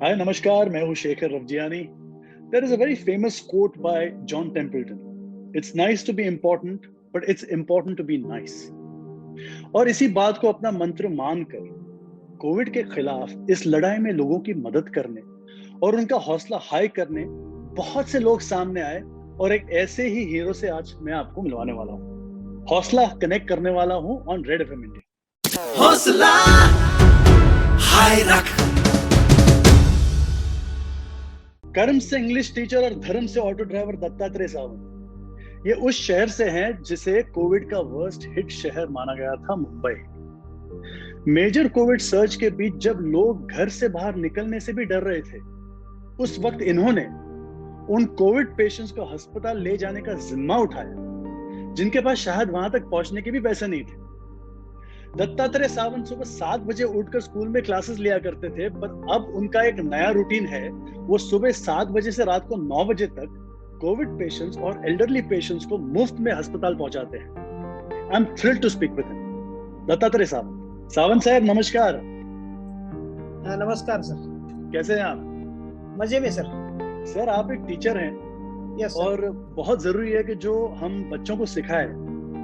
हाय नमस्कार, मैं हूँ Shekhar Ravjiani. There is a very famous quote by John Templeton. It's nice to be important, but it's important to be nice. और इसी बात को अपना मंत्र मानकर कोविड के खिलाफ इस लड़ाई में लोगों की मदद करने और उनका हौसला हाई करने बहुत से लोग सामने आए और एक ऐसे ही हीरो से आज मैं आपको मिलवाने वाला हूँ। हौसला कनेक्ट करने वाला हूँ ऑन रेड एफएम इंडिया। हौसला हाय रख। कर्म से इंग्लिश टीचर और धर्म से ऑटो ड्राइवर दत्तात्रेय सावंत ये उस शहर से हैं जिसे कोविड का वर्स्ट हिट शहर माना गया था, मुंबई। मेजर कोविड सर्ज के बीच जब लोग घर से बाहर निकलने से भी डर रहे थे, उस वक्त इन्होंने उन कोविड पेशेंट्स को अस्पताल ले जाने का जिम्मा उठाया जिनके पास शायद वहां तक पहुंचने के भी पैसे नहीं थे। दत्तात्रेय सावंत सुबह 7 बजे उठकर स्कूल में क्लासेस लिया करते थे, पर अब उनका एक नया रूटीन है। वो सुबह 7 बजे से रात को 9 बजे तक कोविड पेशेंट्स और एल्डरली पेशेंट्स को मुफ्त में अस्पताल पहुंचाते हैं। I am thrilled to speak with him. Dattatreya Sawant साहब, नमस्कार। नमस्कार सर। कैसे हैं आप? मजे में सर। सर, आप एक टीचर हैं। Yes sir. और बहुत जरूरी है कि जो हम बच्चों को सिखाएं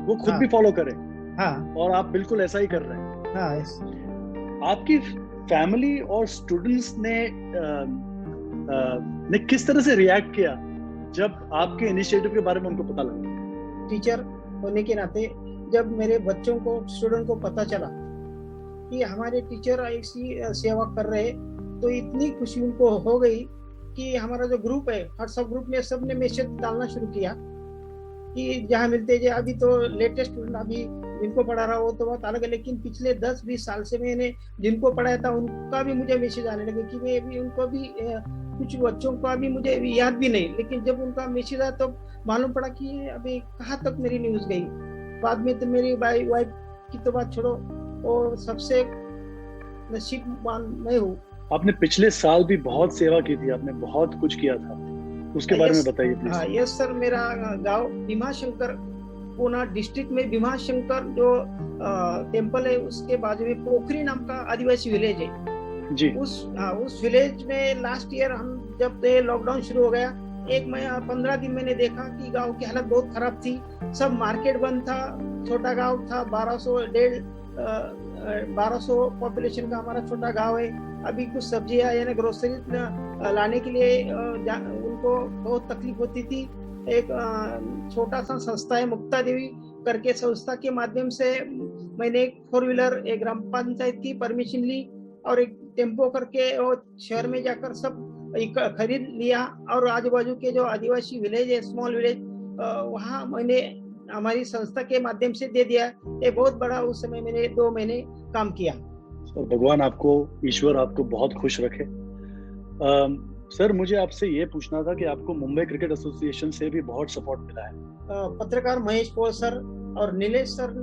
वो खुद भी फॉलो करें। और आप बिल्कुल ऐसा ही कर रहे हैं। यस। आपकी फैमिली और स्टूडेंट्स ने किस तरह से रिएक्ट किया जब आपके इनिशिएटिव के बारे में उनको पता लगा? टीचर होने के नाते जब मेरे बच्चों को, स्टूडेंट को पता चला कि हमारे टीचर ऐसी सेवा कर रहे, तो इतनी खुशी उनको हो गई कि हमारा जो ग्रुप है, व्हाट्सएप ग्रुप में सबने मैसेज डालना शुरू किया कि जहाँ मिलते हैं। अभी तो लेटेस्ट स्टूडेंट अभी जिनको पढ़ा रहा हो तो बहुत अलग है, लेकिन पिछले 10-20 साल से मैंने जिनको पढ़ाया था उनका भी मुझे मैसेज आने लगे कि मैं भी उनको भी कुछ बच्चों का भी मुझे याद भी नहीं, लेकिन जब उनका मैसेज आया तो मालूम पड़ा कि अभी कहाँ तक मेरी न्यूज गई। बाद में तो मेरी वाइफ की तो बात छोड़ो, और सबसे नसीबवान मैं हूँ। आपने पिछले साल भी बहुत सेवा की थी, आपने बहुत कुछ किया था, उसके बारे में बताइए प्लीज। Yes sir. मेरा गांव भीमाशंकर, पूना डिस्ट्रिक्ट में भीमाशंकर जो टेम्पल है उसके बाजू में पोखरी नाम का आदिवासी विलेज है जी। उस विलेज में लास्ट ईयर हम जब लॉकडाउन शुरू हो गया, 15 दिन मैंने देखा कि गांव की हालत बहुत खराब थी। सब मार्केट बंद था, छोटा गांव था, 1200 पॉपुलेशन का हमारा छोटा गांव है। अभी कुछ सब्जियां यानी ग्रोसरी लाने के लिए उनको बहुत तकलीफ होती थी। एक छोटा सा संस्था है, मुक्ता देवी करके संस्था के माध्यम से मैंने एक 4 व्हीलर, एक ग्राम पंचायत की परमिशन ली और एक टेम्पो करके शहर में जाकर सब खरीद लिया। और आजू बाजू के जो आदिवासी विलेज है, स्मॉल विलेज, वहाँ मैंने हमारी संस्था के माध्यम से दे दिया। ये बहुत बड़ा उस समय मैंने 2 महीने काम किया। और भगवान आपको, ईश्वर आपको बहुत खुश रखे। सर, मुझे आपसे ये पूछना था कि आपको मुंबई क्रिकेट एसोसिएशन से भी बहुत सपोर्ट मिला है। पत्रकार महेश पॉल सर और नीलेश सर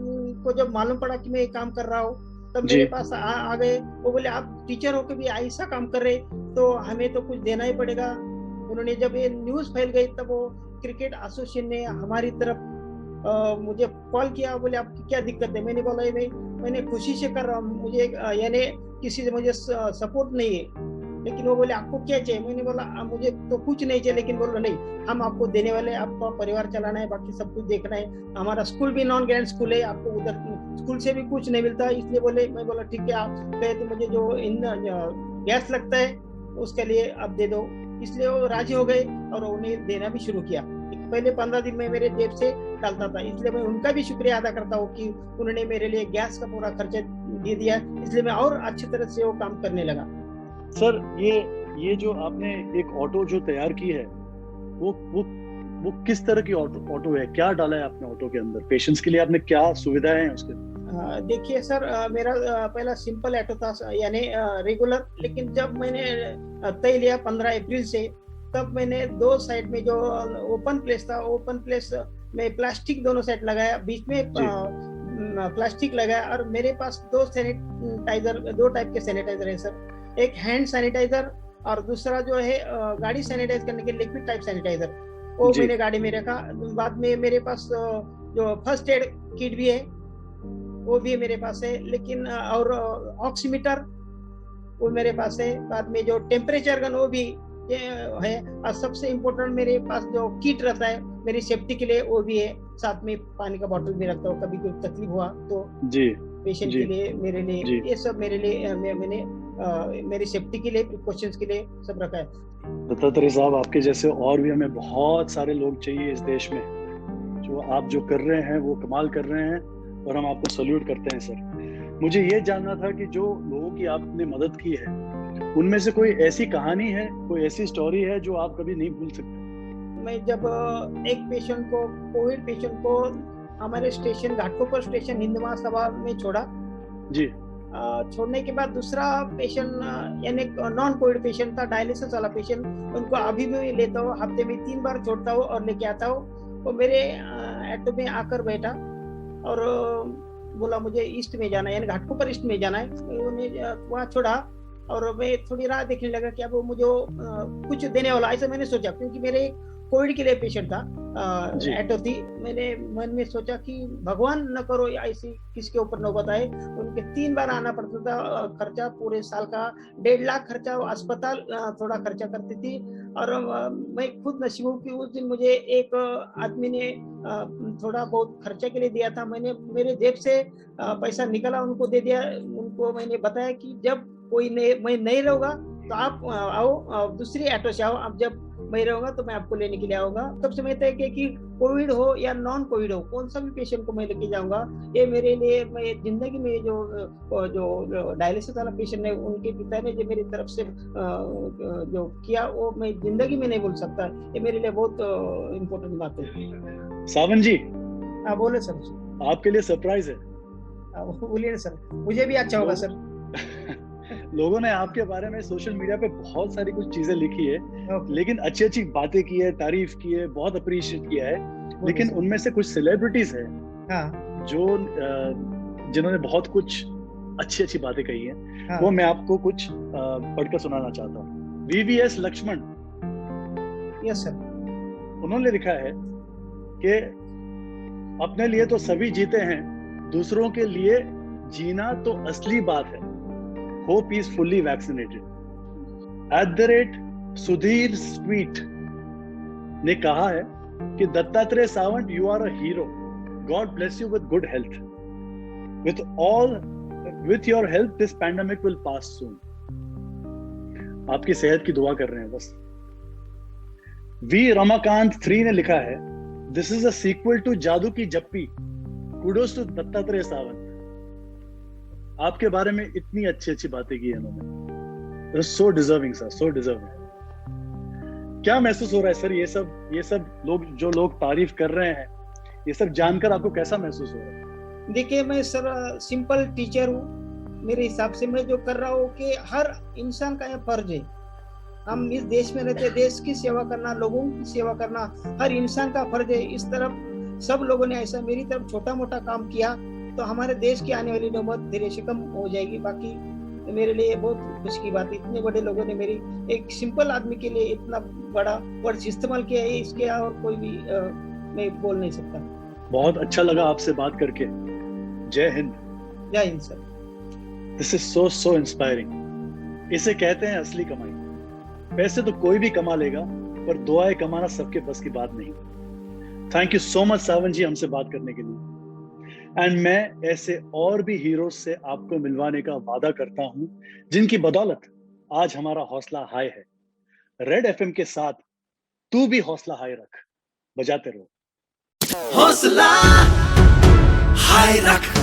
को जब मालूम पड़ा कि मैं ये काम कर रहा हूँ, तब मेरे पास आ गए। वो बोले आप टीचर होकर भी ऐसा काम कर रहे तो हमें तो कुछ देना ही पड़ेगा। उन्होंने जब ये न्यूज फैल गई तब वो क्रिकेट एसोसिएशन ने हमारी तरफ मुझे कॉल किया। बोले आपकी क्या दिक्कत है? मैंने बोला मैंने खुशी से कर रहा हूँ, मुझे यानी किसी से मुझे सपोर्ट नहीं है। लेकिन वो बोले आपको क्या चाहिए? मैंने बोला मुझे तो कुछ नहीं चाहिए, लेकिन बोलो नहीं, हम आपको देने वाले, आपका परिवार चलाना है, बाकी सब कुछ देखना है। हमारा स्कूल भी नॉन ग्रेड स्कूल है, आपको उधर स्कूल से भी कुछ नहीं मिलता, इसलिए बोले। मैं बोला ठीक है, आप कहे तो मुझे जो गैस लगता है उसके लिए आप दे दो। इसलिए वो राजी हो गए और उन्हें देना भी शुरू किया। पहले 15 दिन में मेरे जेब से डालता था, इसलिए मैं उनका भी शुक्रिया अदा करता हूँ कि उन्होंने मेरे लिए गैस का पूरा खर्चा दे दिया। इसलिए मैं और अच्छी तरह से वो काम करने लगा। सर, ये जो आपने एक ऑटो जो तैयार की है, वो किस तरह की ऑटो है? क्या डाला है आपने ऑटो के अंदर? पेशेंट्स के लिए आपने क्या सुविधाएं हैं उसके? देखिए सर, मेरा पहला सिंपल ऑटो था, यानी रेगुलर। लेकिन जब मैंने तय लिया 15 अप्रैल से, तब मैंने 2 साइड में जो ओपन प्लेस था, ओपन प्लेस में प्लास्टिक दोनों साइड लगाया, बीच में प्लास्टिक लगाया। और मेरे पास 2 टाइप के सैनिटाइजर है सर। एक हैंड सैनिटाइजर और दूसरा जो है गाड़ी सैनिटाइज करने के लिक्विड टाइप सैनिटाइजर, वो मैंने गाड़ी में रखा। बाद में मेरे पास जो फर्स्ट एड किट भी है वो भी मेरे पास है। लेकिन और ऑक्सीमीटर वो मेरे पास है। बाद में जो टेम्परेचर गन वो भी है, और सबसे इम्पोर्टेंट मेरे पास जो किट रहता है मेरी सेफ्टी के लिए वो भी है। साथ में पानी का बोतल भी रखता हूँ, कभी कोई तकलीफ हुआ तो जी पेशेंट जी के लिए, मेरे लिए जी ये सब मेरे लिए मैंने मेरी सेफ्टी के लिए, प्रिकॉशंस के लिए सब रखा है। दत्तात्रेय साहब, आपके जैसे और भी हमें बहुत सारे लोग चाहिए इस देश में। जो आप जो कर रहे हैं वो कमाल कर रहे हैं और हम आपको सल्यूट करते हैं सर। मुझे ये जानना था कि जो लोगों की आपने मदद की है उनमें से कोई ऐसी कहानी है, कोई ऐसी स्टोरी है जो आप कभी नहीं भूल सकते? मैं जब एक पेशेंट को, कोविड पेशेंट को हमारे स्टेशन घाटकोपर स्टेशन हिंद महासभा में छोड़ा जी। छोड़ने के बाद दूसरा पेशेंट यानी नॉन कोविड पेशेंट था, डायलिसिस वाला पेशेंट, उनको अभी भी लेता हूँ, हफ्ते में 3 बार छोड़ता हूँ और लेके आता हूँ। वो मेरे ऑटो में आकर बैठा और बोला मुझे ईस्ट में जाना है, यानी घाटकोपर ईस्ट में जाना है। उन्हें वहाँ छोड़ा और मैं थोड़ी राह देखने लगा कि अब वो मुझे कुछ देने वाला, ऐसा मैंने सोचा, क्योंकि मेरे कोविड के लिए पेशेंट था, ऑटो थी। मैंने मन में सोचा कि भगवान न करो ऐसी किसके ऊपर नौबत आए। उनके 3 बार आना पड़ता था, खर्चा पूरे साल का 1.5 लाख खर्चा, अस्पताल थोड़ा खर्चा करती थी। और मैं खुद नसीब हूँ कि उस दिन मुझे एक आदमी ने थोड़ा बहुत खर्चा के लिए दिया था। मैंने मेरे जेब से पैसा निकाला, उनको दे दिया। उनको मैंने बताया कि जब मैं नहीं रहूंगा तो आप आओ, दूसरी ऑटो से आओ, आप जब मैं रहूंगा तो मैं आपको लेने के लिए आऊंगा। तब से मैं तय किया कि कोविड हो या नॉन कोविड हो, कौन सा भी पेशेंट को मैं लेके जाऊंगा। ये मेरे लिए, मैं जिंदगी में जो डायलिसिस वाला पेशेंट है, उनके पिता ने जो मेरी तरफ से जो किया वो मैं जिंदगी में नहीं भूल सकता। ये मेरे लिए बहुत इम्पोर्टेंट बात है। सावन जी, हाँ बोले सर। आपके लिए सरप्राइज है। बोलिए ना सर, मुझे भी अच्छा होगा सर। लोगों ने आपके बारे में सोशल मीडिया पे बहुत सारी कुछ चीजें लिखी है, लेकिन अच्छी अच्छी बातें की है, तारीफ की है, बहुत अप्रिशिएट किया है। लेकिन उनमें से कुछ सेलिब्रिटीज है जो जिन्होंने बहुत कुछ अच्छी अच्छी बातें कही है। वो मैं आपको कुछ पढ़कर सुनाना चाहता हूँ। VVS लक्ष्मण, यस सर, उन्होंने लिखा है कि अपने लिए तो सभी जीते हैं, दूसरों के लिए जीना तो असली बात है। Hope is fully vaccinated. @Sudhir Sweet ने कहा है कि Dattatreya Sawant, you are a hero. God bless you with good health. With your health, this pandemic will pass soon. आपकी सेहत की दुआ कर रहे हैं बस। V Ramakant 3 ने लिखा है, This is a sequel to जादू की जप्पी. Kudos to Dattatreya Sawant. आपके बारे में इतनी अच्छी अच्छी बातें की है उन्होंने। सो डिजर्विंग सर, सो डिजर्विंग। क्या महसूस हो रहा है सर, ये सब लोग तारीफ कर रहे हैं, ये सब जानकर आपको कैसा महसूस हो रहा है? देखिए, मैं सर सिंपल टीचर हूँ। मेरे हिसाब से मैं जो कर रहा हूँ कि हर इंसान का यह फर्ज है। हम इस देश में रहते, देश की सेवा करना, लोगों की सेवा करना हर इंसान का फर्ज है। इस तरफ सब लोगों ने ऐसा मेरी तरफ छोटा मोटा काम किया तो हमारे देश की आने वाली नौबत धीरे से कम हो जाएगी। बाकी मेरे लिए बहुत खुशी की बात है, इतने बड़े लोगों ने मेरी, एक सिंपल आदमी के लिए इतना बड़ा वर्ड इस्तेमाल किया है, इसके और कोई भी मैं बोल नहीं सकता। बहुत अच्छा लगा आपसे बात करके। जय हिंद। जय Hind sir. This is so inspiring. इसे कहते हैं असली कमाई। पैसे तो कोई भी कमा लेगा, पर दुआएं कमाना सबके बस की बात नहीं। थैंक यू सो मच सावन जी, हमसे बात करने के लिए। एंड मैं ऐसे और भी हीरोज से आपको मिलवाने का वादा करता हूं, जिनकी बदौलत आज हमारा हौसला हाई है। रेड FM के साथ तू भी हौसला हाई रख, बजाते रहो। हौसला हाई रख।